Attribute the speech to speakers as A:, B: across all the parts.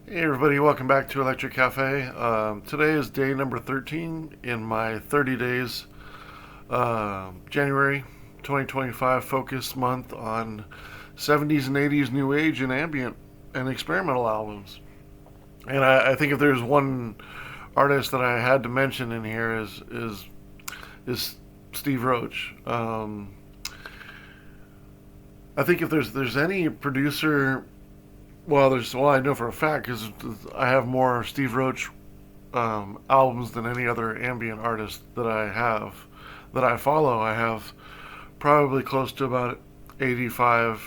A: Hey everybody, welcome back to Electric Cafe. Today is day number 13 in my 30 days, January 2025 focus month on 70s and 80s new age and ambient and experimental albums. And I think if there's one artist that I had to mention in here is Steve Roach. I think if there's any producer, I know for a fact because I have more Steve Roach albums than any other ambient artist that I follow. I have probably close to about 85,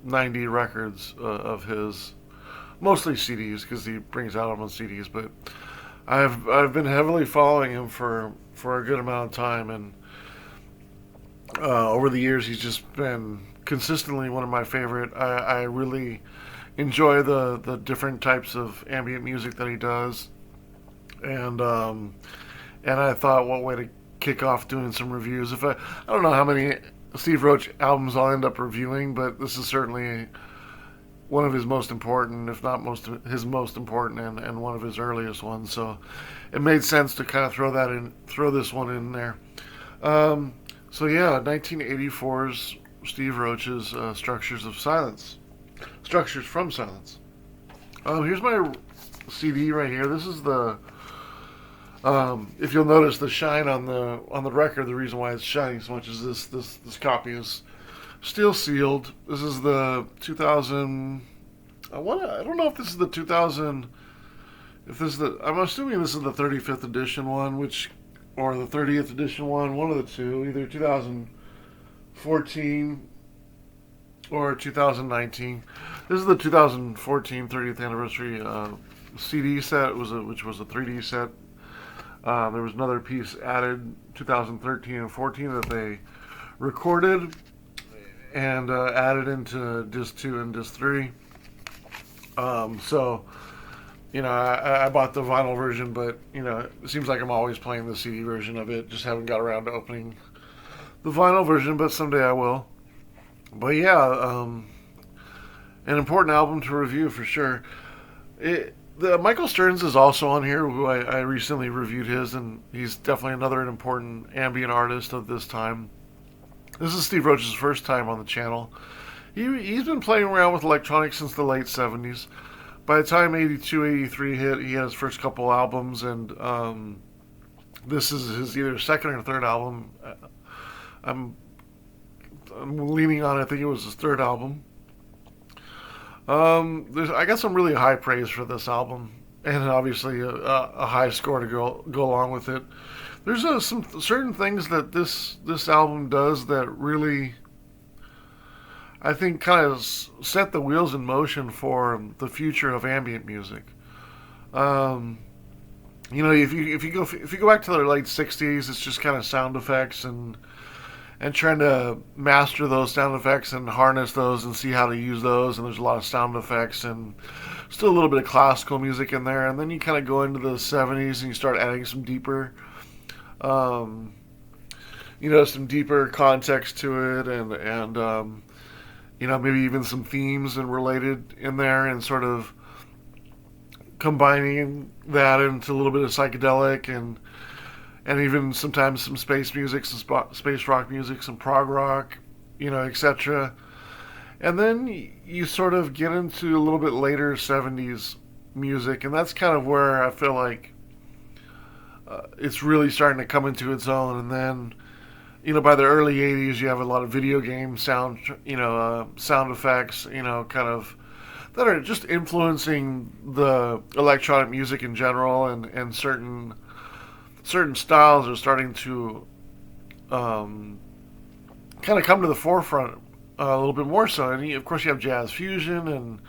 A: 90 records of his, mostly CDs because he brings out them on CDs. But I've been heavily following him for a good amount of time, and over the years he's just been consistently one of my favorite. I really enjoy the different types of ambient music that he does, and I thought, what way to kick off doing some reviews. I don't know how many Steve Roach albums I'll end up reviewing, but this is certainly one of his most important, if not his most important, and one of his earliest ones. So it made sense to kind of throw this one in there. Um, so yeah, 1984's Steve Roach's Structures from Silence. Here's my CD right here. This is the if you'll notice the shine on the record. The reason why it's shining so much is this copy is still sealed. This is the 2000. I don't know if this is the 2000. If this is the, I'm assuming this is the 35th edition one, or the 30th edition one. One of the two, either 2014 or 2019. This is the 2014 30th anniversary CD set, which was a 3D set. There was another piece added 2013 and 14 that they recorded and added into disc 2 and disc 3. So, I bought the vinyl version, but, it seems like I'm always playing the CD version of it. Just haven't got around to opening the vinyl version, but someday I will. But yeah, an important album to review for sure. The Michael Stearns is also on here, who I recently reviewed his, and he's definitely another important ambient artist of this time. This is Steve Roach's first time on the channel. He's been playing around with electronics since the late 70s. By the time 82, 83 hit, he had his first couple albums, and this is his either second or third album. I'm leaning on, I think it was his third album. I got some really high praise for this album, and obviously a high score to go along with it. There's some certain things that this album does that really, I think, kind of set the wheels in motion for the future of ambient music. If you go back to the late '60s, it's just kind of sound effects and trying to master those sound effects and harness those and see how to use those. And there's a lot of sound effects and still a little bit of classical music in there. And then you kind of go into the 70s and you start adding some deeper, some deeper context to it, and maybe even some themes and related in there, and sort of combining that into a little bit of psychedelic and even sometimes some space music, some space rock music, some prog rock, etc. And then you sort of get into a little bit later 70s music, and that's kind of where I feel like it's really starting to come into its own. And then, by the early 80s, you have a lot of video game sound effects, kind of that are just influencing the electronic music in general, and certain styles are starting to kind of come to the forefront a little bit more so. And of course, you have jazz fusion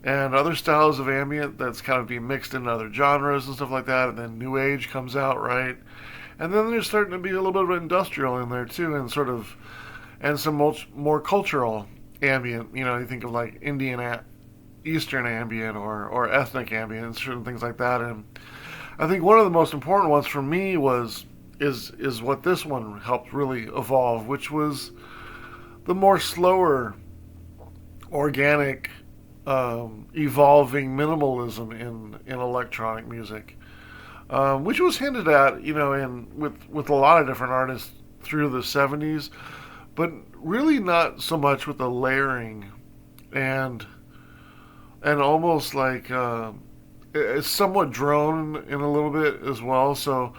A: and other styles of ambient that's kind of being mixed into other genres and stuff like that. And then new age comes out, right? And then there's starting to be a little bit of industrial in there too, and some more cultural ambient. You think of like Eastern ambient or ethnic ambient and certain things like that. And I think one of the most important ones for me is what this one helped really evolve, which was the more slower, organic evolving minimalism in electronic music, which was hinted at, in with a lot of different artists through the '70s, but really not so much with the layering and almost like it's somewhat drone in a little bit as well. So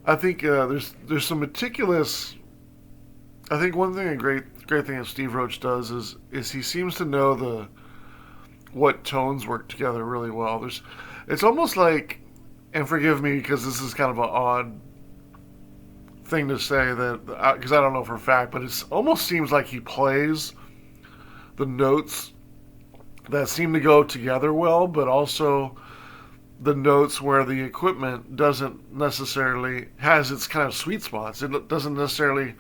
A: I think there's some meticulous. I think one thing, a great thing that Steve Roach does is he seems to know the what tones work together really well. It's almost like, and forgive me because this is kind of an odd thing to say that because I don't know for a fact, but it almost seems like he plays the notes that seem to go together well, but also the notes where the equipment doesn't necessarily has its kind of sweet spots. It doesn't necessarily,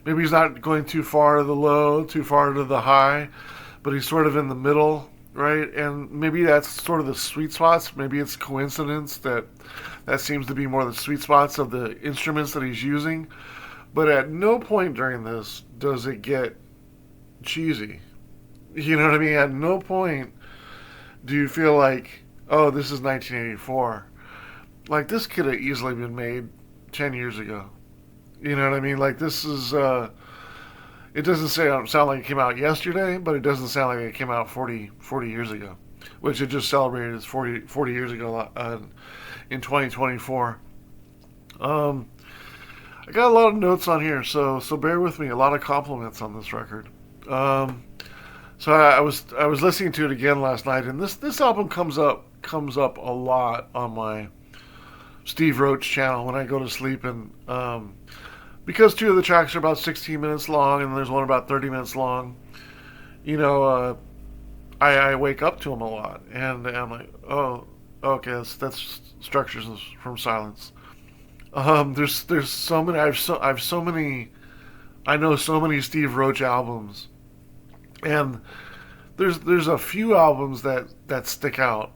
A: maybe he's not going too far to the low, too far to the high, but he's sort of in the middle, right? And maybe that's sort of the sweet spots. Maybe it's coincidence that seems to be more the sweet spots of the instruments that he's using. But at no point during this does it get cheesy. You know what I mean? At no point do you feel like, oh, this is 1984. Like, this could have easily been made 10 years ago. You know what I mean? Like, this is, it doesn't sound like it came out yesterday, but it doesn't sound like it came out 40 years ago, which it just celebrated its 40 years ago in 2024. I got a lot of notes on here, so bear with me. A lot of compliments on this record. So I was listening to it again last night, and this album comes up a lot on my Steve Roach channel when I go to sleep, and because two of the tracks are about 16 minutes long, and there's one about 30 minutes long, I wake up to them a lot, and I'm like, oh, okay, that's Structures from Silence. There's so many. I've so many. I know so many Steve Roach albums. And there's a few albums that stick out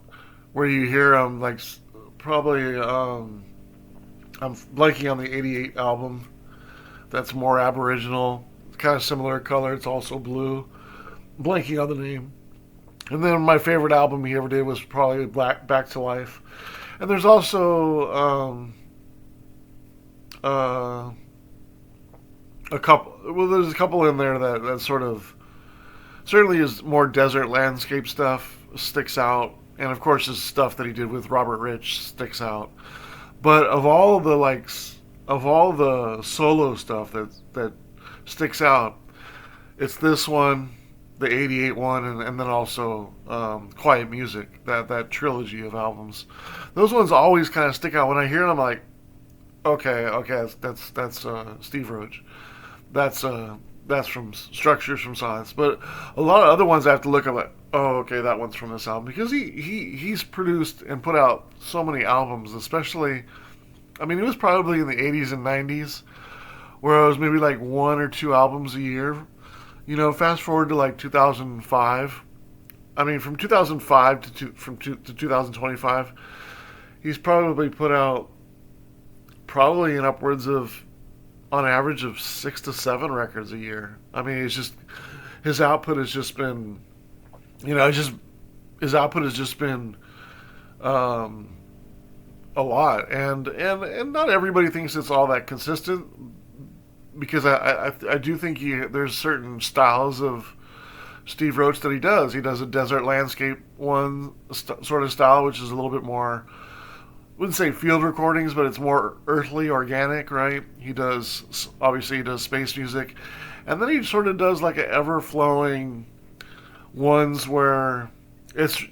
A: where you hear them, like probably I'm blanking on the '88 album. That's more Aboriginal, kind of similar color. It's also blue. Blanking on the name. And then my favorite album he ever did was probably Back to Life. And there's also a couple. Well, there's a couple in there that sort of. Certainly his more desert landscape stuff sticks out, and of course his stuff that he did with Robert Rich sticks out. But of all the solo stuff that sticks out, it's this one, the '88 one, and then also Quiet Music, that trilogy of albums. Those ones always kind of stick out. When I hear them, I'm like, okay, that's Steve Roach. That's from Structures from Silence. But a lot of other ones I have to look at, like, oh, okay, that one's from this album. Because he's produced and put out so many albums, especially, I mean, it was probably in the 80s and 90s, where it was maybe like one or two albums a year. Fast forward to like 2005. I mean, from 2005 to 2025, he's probably put out probably in upwards of, on average, of 6 to 7 records a year. I mean, it's just, his output has just been, his output has just been a lot, and not everybody thinks it's all that consistent, because I do think there's certain styles of Steve Roach that he does. He does a desert landscape sort of style, which is a little bit more, wouldn't say field recordings, but it's more earthly, organic, right? He does space music, and then he sort of does like an ever-flowing ones where it's,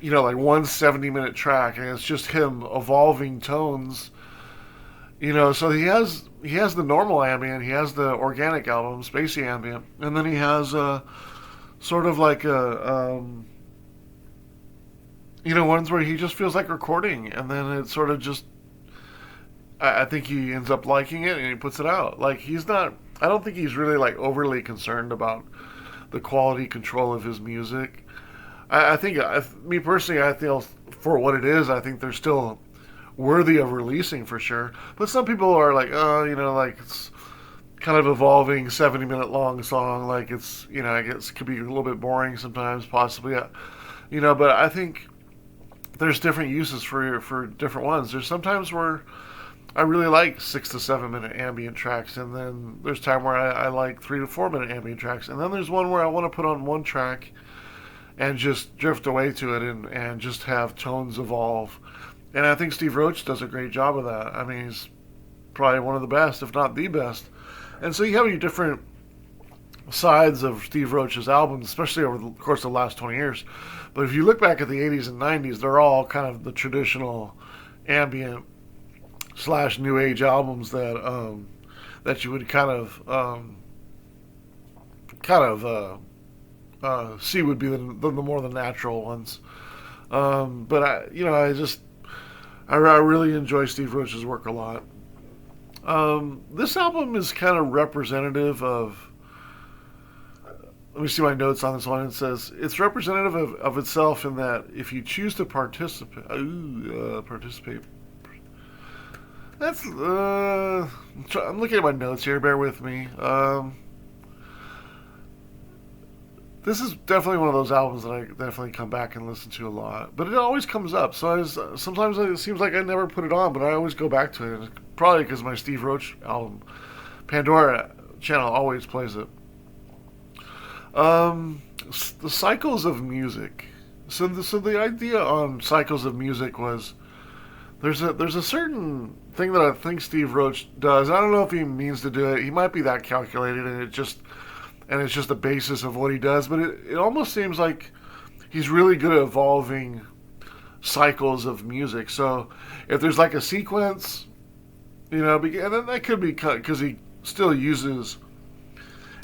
A: like one 70-minute track, and it's just him evolving tones, so he has the normal ambient, he has the organic album, spacey ambient, and then he has sort of like ones where he just feels like recording, and then it sort of just, I think he ends up liking it and he puts it out. Like, I don't think he's really like overly concerned about the quality control of his music. I think, me personally, I feel for what it is, I think they're still worthy of releasing for sure. But some people are like, oh, like it's kind of evolving 70-minute long song. Like it's, I guess it could be a little bit boring sometimes, possibly. But I think there's different uses for different ones. There's sometimes where I really like 6 to 7 minute ambient tracks, and then there's time where I like 3 to 4 minute ambient tracks, and then there's one where I want to put on one track and just drift away to it and just have tones evolve. And I think Steve Roach does a great job of that. I mean, he's probably one of the best, if not the best. And so you have your different sides of Steve Roach's albums, especially over the course of the last 20 years. But if you look back at the 80s and 90s, they're all kind of the traditional ambient slash new age albums that you would see would be the more the natural ones. But I really enjoy Steve Roach's work a lot. This album is kind of representative of. Let me see my notes on this one. It says it's representative of itself in that if you choose to participate. That's. I'm looking at my notes here. Bear with me. This is definitely one of those albums that I definitely come back and listen to a lot. But it always comes up. So sometimes it seems like I never put it on, but I always go back to it. It's probably because my Steve Roach album, Pandora channel, always plays it. The cycles of music. So the idea on cycles of music was there's a certain thing that I think Steve Roach does. I don't know if he means to do it. He might be that calculated, and it's just the basis of what he does. But it almost seems like he's really good at evolving cycles of music. So if there's like a sequence, and then that could be because he still uses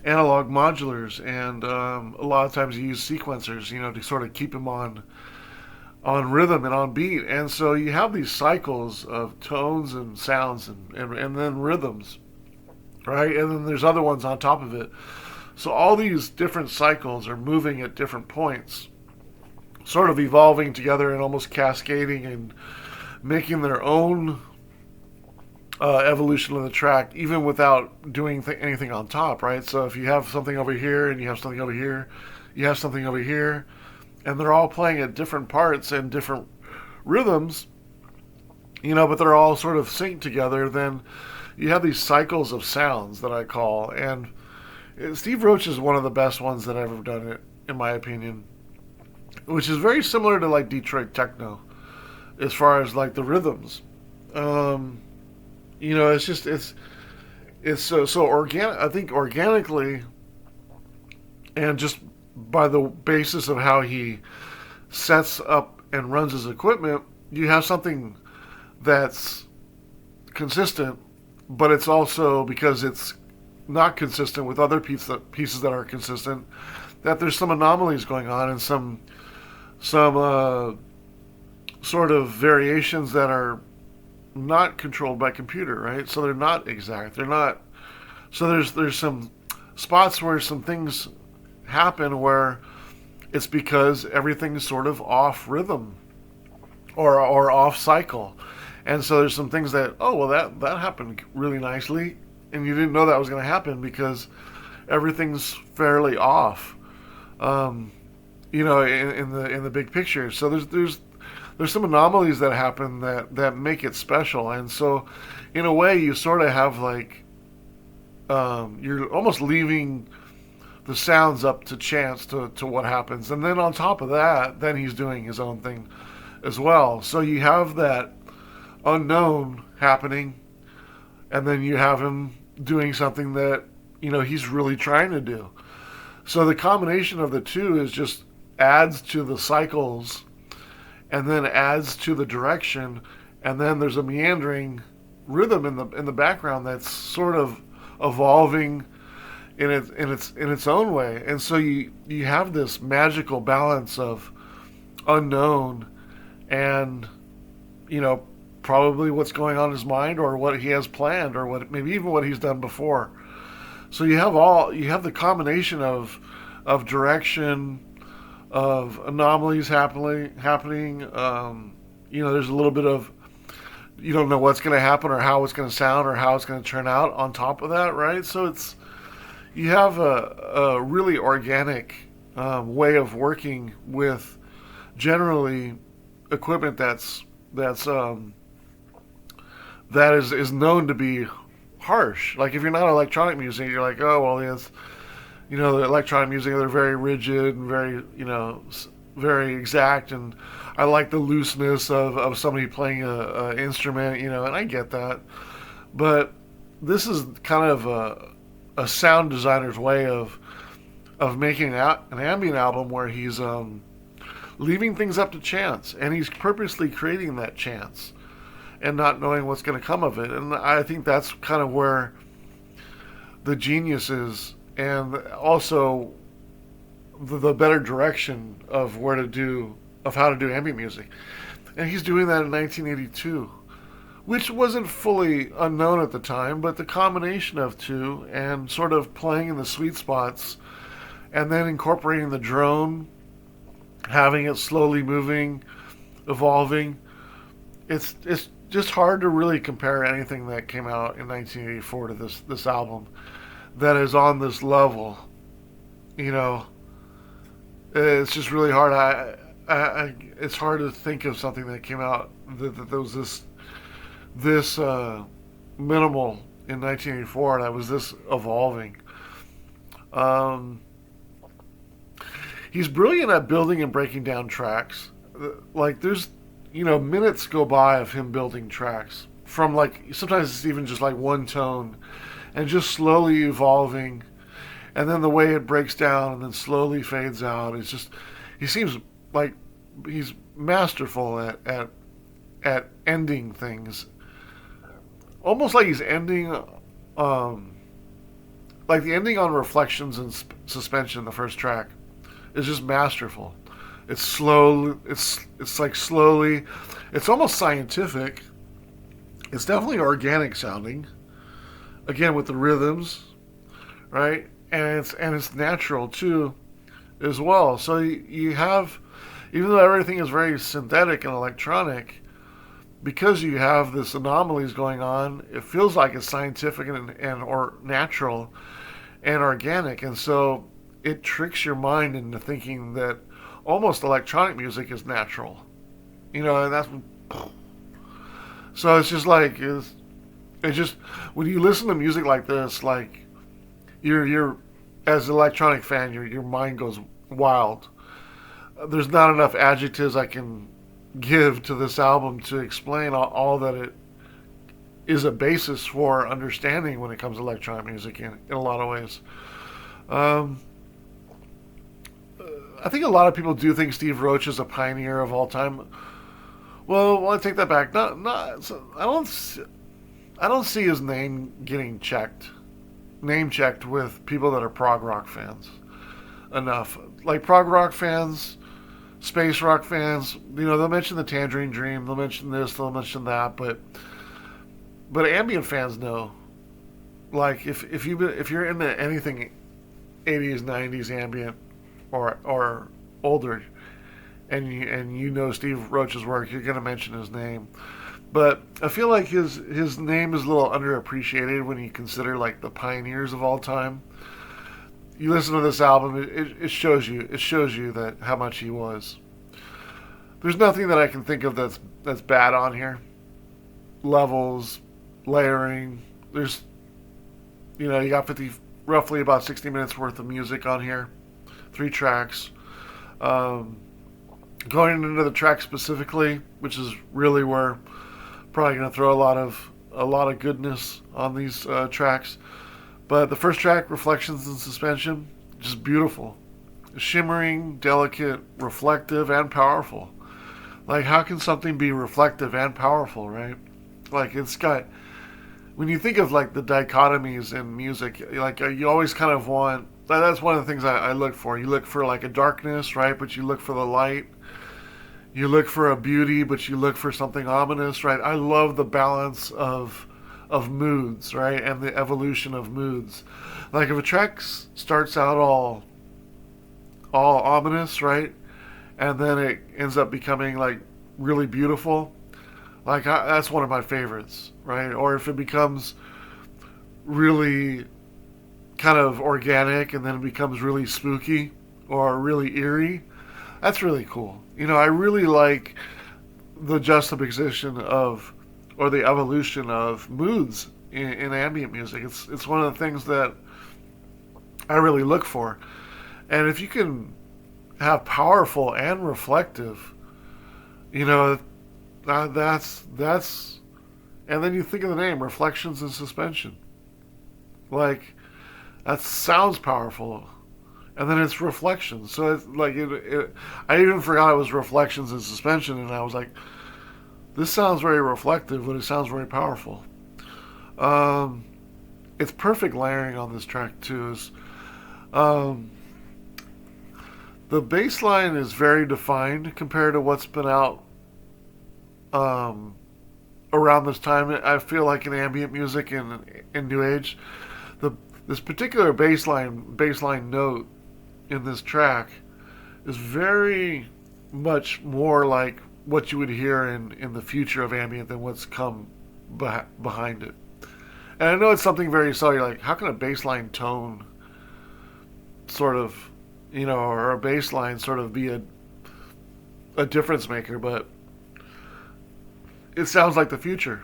A: analog modulars, and a lot of times he uses sequencers, to sort of keep him on rhythm and on beat. And so you have these cycles of tones and sounds and then rhythms, right? And then there's other ones on top of it. So all these different cycles are moving at different points, sort of evolving together and almost cascading and making their own evolution of the track, even without doing anything on top, right? So if you have something over here and you have something over here, you have something over here, and they're all playing at different parts and different rhythms, but they're all sort of synced together, then you have these cycles of sounds that I call. And Steve Roach is one of the best ones that I've ever done it, in my opinion, which is very similar to like Detroit techno as far as like the rhythms. It's so organic. I think organically, and just by the basis of how he sets up and runs his equipment, you have something that's consistent, but it's also, because it's not consistent with other pieces that are consistent, that there's some anomalies going on and some sort of variations that are not controlled by computer, right? So they're not exact. They're not. So there's some spots where some things happen where it's because everything's sort of off rhythm or off cycle. And so there's some things that, that happened really nicely, and you didn't know that was going to happen because everything's fairly off, in the big picture. So there's some anomalies that happen that make it special. And so in a way you sort of have like, you're almost leaving the sounds up to chance to what happens. And then on top of that, then he's doing his own thing as well. So you have that unknown happening, and then you have him doing something that, he's really trying to do. So the combination of the two is just adds to the cycles, and then adds to the direction, and then there's a meandering rhythm in the background that's sort of evolving in its own way. And so you have this magical balance of unknown and probably what's going on in his mind, or what he has planned, or what maybe even what he's done before. So you have the combination of direction, of anomalies happening. There's a little bit of you don't know what's going to happen or how it's going to sound or how it's going to turn out on top of that, right? So it's you have a really organic way of working with generally equipment that is known to be harsh. Like if you're not electronic music, you're like, oh well, yes, the electronic music, they're very rigid and very very exact, and I like the looseness of somebody playing a instrument, and I get that, but this is kind of a sound designer's way of making an ambient album where he's leaving things up to chance, and he's purposely creating that chance and not knowing what's going to come of it. And I think that's kind of where the genius is, and also the better direction of how to do ambient music. And he's doing that in 1982, which wasn't fully unknown at the time, but the combination of two and sort of playing in the sweet spots and then incorporating the drone, having it slowly moving, evolving, it's just hard to really compare anything that came out in 1984 to this album that is on this level. It's just really hard. It's hard to think of something that came out that was this minimal in 1984 that was this evolving. He's brilliant at building and breaking down tracks. Like there's minutes go by of him building tracks from like sometimes it's even just like one tone and just slowly evolving, and then the way it breaks down and then slowly fades out. It's just he seems like he's masterful at ending things, almost like he's ending like the ending on Reflections and Suspension, the first track, is just masterful. It's slow. It's like slowly. It's almost scientific. It's definitely organic sounding. Again with the rhythms, right? And it's natural too, as well. So you have, even though everything is very synthetic and electronic, because you have this anomalies going on, it feels like it's scientific and or natural and organic, and so it tricks your mind into thinking that almost electronic music is natural, and that's so it's just like it's just when you listen to music like this, like you're as an electronic fan, your mind goes wild. There's not enough adjectives I can give to this album to explain all that it is a basis for understanding when it comes to electronic music in a lot of ways. I think a lot of people do think Steve Roach is a pioneer of all time. Well, I take that back. I don't see his name getting name checked with people that are prog rock fans enough. Like prog rock fans, space rock fans, they'll mention the Tangerine Dream, they'll mention this, they'll mention that, but ambient fans know. Like if you're into anything 80s, 90s ambient or older, and you know Steve Roach's work, you're gonna mention his name. But I feel like his name is a little underappreciated when you consider like the pioneers of all time. You listen to this album, it shows you that how much he was. There's nothing that I can think of that's bad on here. Levels, layering. There's you got roughly about 60 minutes worth of music on here. 3 tracks. Going into the track specifically, which is really where probably going to throw a lot of goodness on these tracks. But the first track, Reflections and Suspension, just beautiful. Shimmering, delicate, reflective, and powerful. Like, how can something be reflective and powerful, right? Like, it's got... When you think of, like, the dichotomies in music, like, you always kind of want... That's one of the things I look for. You look for, like, a darkness, right? But you look for the light. You look for a beauty, but you look for something ominous, right? I love the balance of moods, right? And the evolution of moods. Like, if a track starts out all ominous, right? And then it ends up becoming, like, really beautiful. Like that's one of my favorites, right? Or if it becomes really kind of organic and then it becomes really spooky or really eerie, that's really cool. I really like the juxtaposition of or the evolution of moods in ambient music. It's one of the things that I really look for. And if you can have powerful and reflective, you know, that's and then you think of the name, Reflections in Suspension. Like that sounds powerful. And then it's reflections. So it's like I even forgot it was reflections in suspension, and I was like, this sounds very reflective, but it sounds very powerful. Um, it's perfect layering on this track too. Um, the bass line is very defined compared to what's been out um, around this time. I feel like in ambient music and in new age, the this particular bass line note in this track is very much more like what you would hear in the future of ambient than what's come behind it. And I know it's something very subtle. You're like, how can a bass line tone sort of, or a bass line sort of be a difference maker? But it sounds like the future.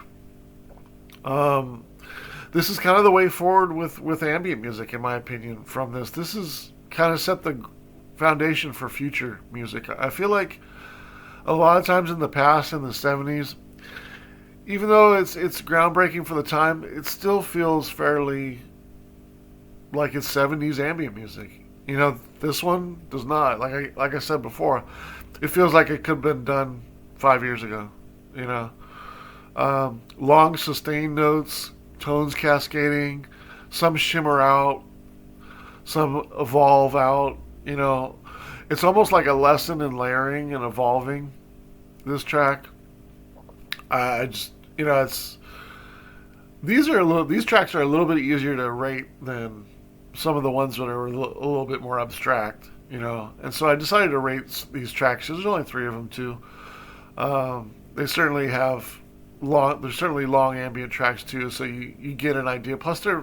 A: Um, this is kind of the way forward with ambient music, in my opinion. From this is kind of set the foundation for future music. I feel like a lot of times in the past, in the 70s, even though it's groundbreaking for the time, it still feels fairly like it's 70s ambient music. This one does not. Like I said before, it feels like it could have been done 5 years ago. Long sustained notes, tones cascading, some shimmer out, some evolve out. It's almost like a lesson in layering and evolving. This track, I just it's these tracks are a little bit easier to rate than some of the ones that are a little bit more abstract. And so I decided to rate these tracks. There's only three of them too. They certainly have there's certainly long ambient tracks too, so you get an idea. Plus they're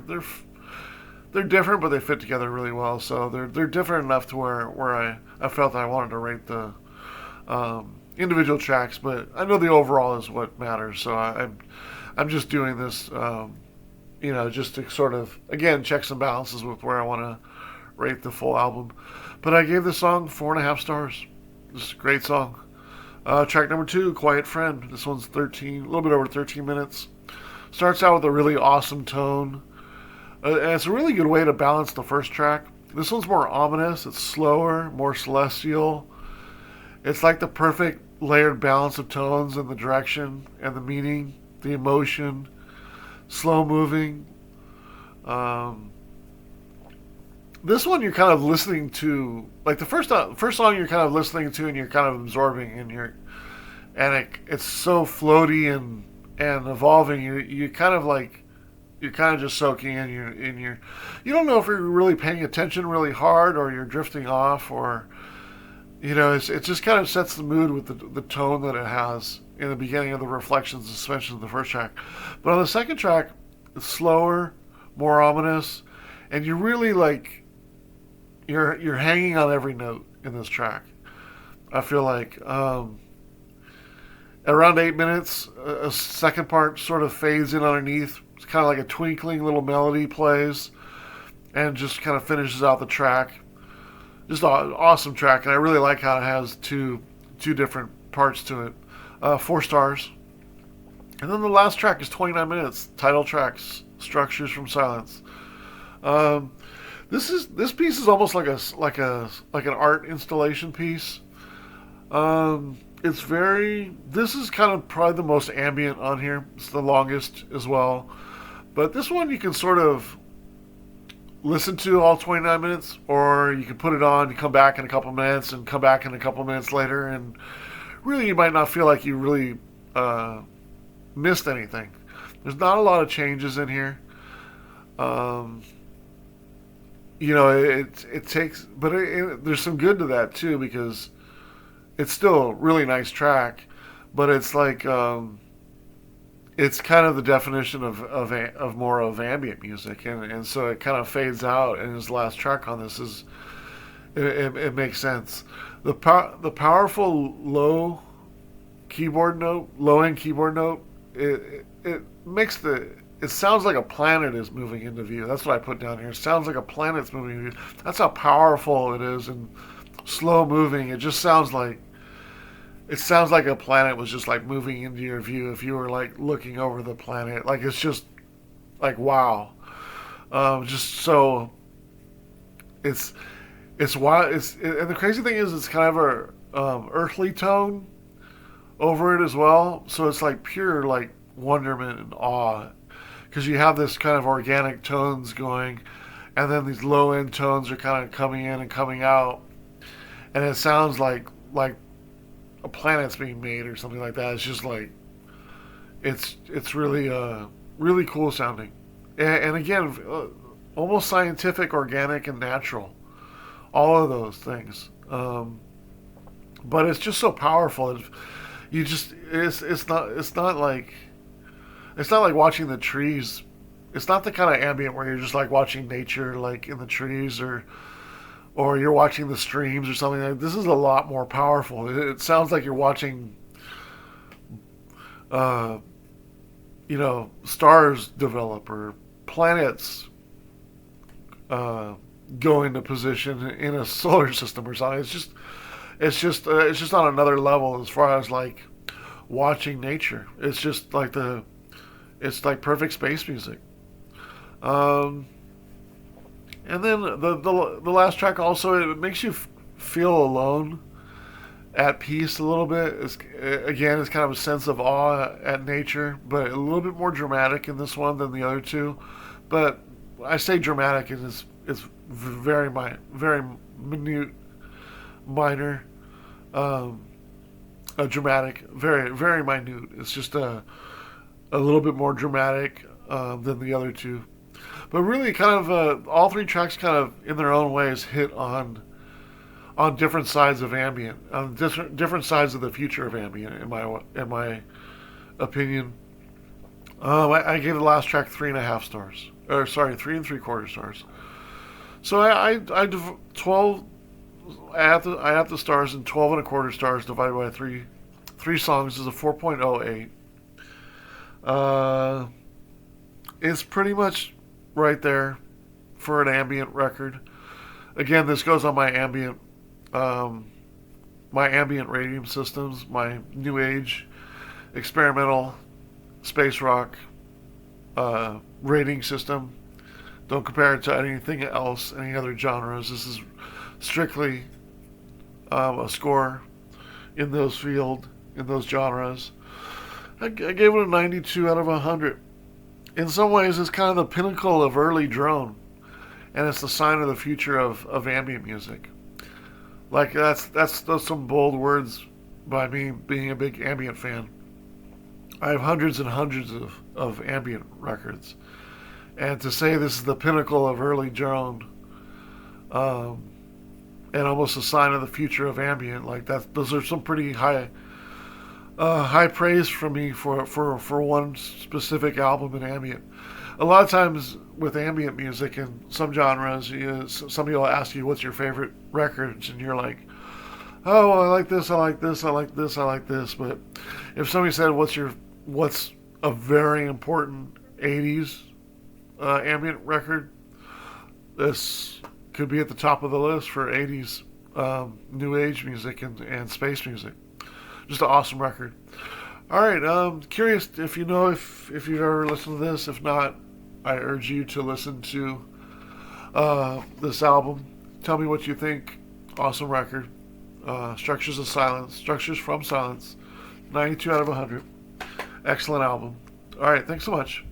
A: different, but they fit together really well. So they're different enough to where I felt I wanted to rate the individual tracks, but I know the overall is what matters. So I'm just doing this, just to sort of again checks and balances with where I want to rate the full album. But I gave the song 4.5 stars. This is a great song. Track number 2, Quiet Friend. This one's a little bit over 13 minutes. Starts out with a really awesome tone. And it's a really good way to balance the first track. This one's more ominous. It's slower, more celestial. It's like the perfect layered balance of tones and the direction and the meaning, the emotion, slow moving. This one you're kind of listening to, like the first song you're kind of listening to and you're kind of absorbing it's so floaty and evolving. You kind of like you're kind of just soaking in. You don't know if you're really paying attention really hard or you're drifting off or it just kind of sets the mood with the tone that it has in the beginning of the Reflections and Suspension of the first track. But on the second track, it's slower, more ominous, and you really like you're hanging on every note in this track. I feel like around 8 minutes, a second part sort of fades in underneath. It's kind of like a twinkling little melody plays and just kind of finishes out the track. Just an awesome track, and I really like how it has two different parts to it. 4 stars. And then the last track is 29 minutes. Title tracks, Structures from Silence. This piece is almost like an art installation piece. This is kind of probably the most ambient on here. It's the longest as well. But this one you can sort of listen to all 29 minutes, or you can put it on, you come back in a couple minutes, and come back in a couple minutes later, and really you might not feel like you really missed anything. There's not a lot of changes in here. It takes, but there's some good to that too, because it's still a really nice track, but it's like it's kind of the definition of more of ambient music, and so it kind of fades out. And his last track on this is it makes sense. The powerful low end keyboard note, it makes the it sounds like a planet is moving into view. That's what I put down here. It sounds like a planet's moving into view. That's how powerful it is and slow moving. It sounds like a planet was just like moving into your view if you were like looking over the planet. Like it's just like wow. Just so it's wild. And the crazy thing is it's kind of a earthly tone over it as well. So it's like pure like wonderment and awe because you have this kind of organic tones going, and then these low end tones are kind of coming in and coming out, and it sounds like a planet's being made or something like that. It's just like it's really really cool sounding, and again, almost scientific, organic, and natural. All of those things, but it's just so powerful. It's not like watching the trees. It's not the kind of ambient where you're just like watching nature, like in the trees, or you're watching the streams or something. Like this is a lot more powerful. It sounds like you're watching, uh, stars develop or planets go into position in a solar system or something. It's just on another level as far as like watching nature. It's like perfect space music. Um, and then the last track also it makes you feel alone, at peace a little bit. It's kind of a sense of awe at nature, but a little bit more dramatic in this one than the other two. But I say dramatic, and it's very minute, minor, um, a dramatic, very minute. It's just a little bit more dramatic than the other two. But really, kind of all three tracks, kind of in their own ways, hit on different sides of ambient, on different sides of the future of ambient. In my opinion, I gave the last track 3.5 stars, or sorry, 3 3/4 stars. So I 12. I have the stars in 12.25 stars divided by three songs is a 4.08. It's pretty much right there for an ambient record. Again, this goes on um, my ambient rating systems, my new age experimental space rock rating system. Don't compare it to anything else, any other genres. This is strictly a score in those genres. I gave it a 92 out of 100. In some ways, it's kind of the pinnacle of early drone, and it's the sign of the future of ambient music. Like that's some bold words by me being a big ambient fan. I have hundreds and hundreds of ambient records, and to say this is the pinnacle of early drone, um, and almost a sign of the future of ambient, like that, those are some pretty high praise from me for one specific album in ambient. A lot of times with ambient music in some genres, somebody will ask you what's your favorite records, and you're like, oh, well, I like this, I like this, I like this, I like this. But if somebody said what's a very important '80s ambient record, this could be at the top of the list for '80s new age music and space music. Just an awesome record. All right, curious if you know if you've ever listened to this. If not, I urge you to listen to this album. Tell me what you think. Awesome record. Structures from Silence. 92 out of 100. Excellent album. All right, thanks so much.